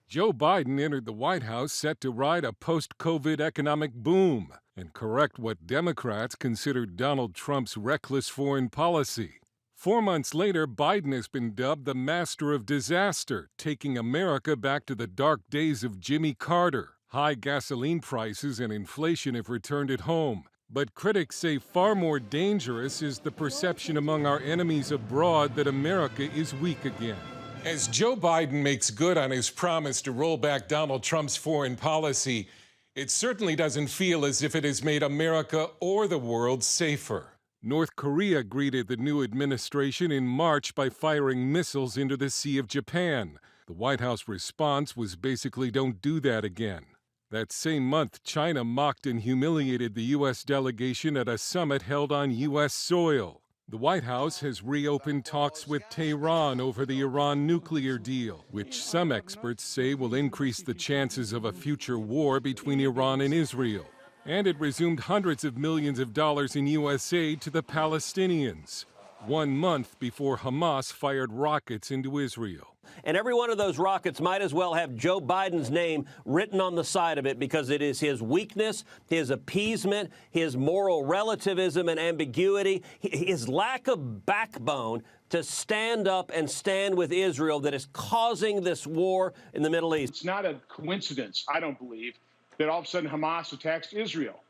Joe Biden entered the White House set to ride a post-COVID economic boom and correct what Democrats considered Donald Trump's reckless foreign policy. 4 months later, Biden has been dubbed the master of disaster, taking America back to the dark days of Jimmy Carter. High gasoline prices and inflation have returned at home. But critics say far more dangerous is the perception among our enemies abroad that America is weak again. As Joe Biden makes good on his promise to roll back Donald Trump's foreign policy, it certainly doesn't feel as if it has made America or the world safer. North Korea greeted the new administration in March by firing missiles into the Sea of Japan. The White House response was basically, "Don't do that again." That same month, China mocked and humiliated the U.S. delegation at a summit held on U.S. soil. The White House has reopened talks with Tehran over the Iran nuclear deal, which some experts say will increase the chances of a future war between Iran and Israel. And it resumed hundreds of millions of dollars in U.S. aid to the Palestinians, 1 month before Hamas fired rockets into Israel. And every one of those rockets might as well have Joe Biden's name written on the side of it, because it is his weakness, his appeasement, his moral relativism and ambiguity, his lack of backbone to stand up and stand with Israel that is causing this war in the Middle East. It's not a coincidence, I don't believe, that all of a sudden Hamas attacks Israel,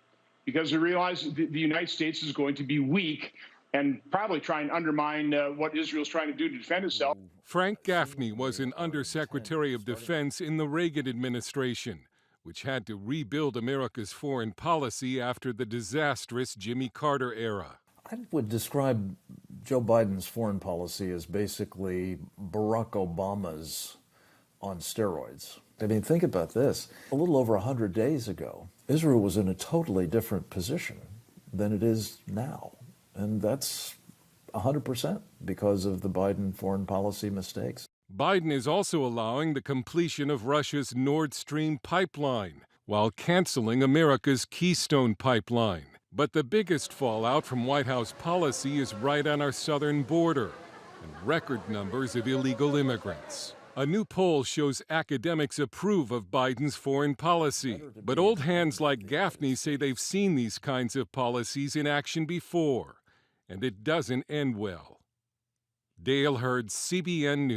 because they realize the United States is going to be weak and probably try and undermine what Israel's trying to do to defend itself. Frank Gaffney was an undersecretary of defense in the Reagan administration, which had to rebuild America's foreign policy after the disastrous Jimmy Carter era. I would describe Joe Biden's foreign policy as basically Barack Obama's on steroids. I mean, think about this. A little over 100 days ago, Israel was in a totally different position than it is now. And that's 100% because of the Biden foreign policy mistakes. Biden is also allowing the completion of Russia's Nord Stream pipeline while canceling America's Keystone pipeline. But the biggest fallout from White House policy is right on our southern border and record numbers of illegal immigrants. A new poll shows academics approve of Biden's foreign policy, but old hands like Gaffney say they've seen these kinds of policies in action before, and it doesn't end well. Dale Hurd, CBN News.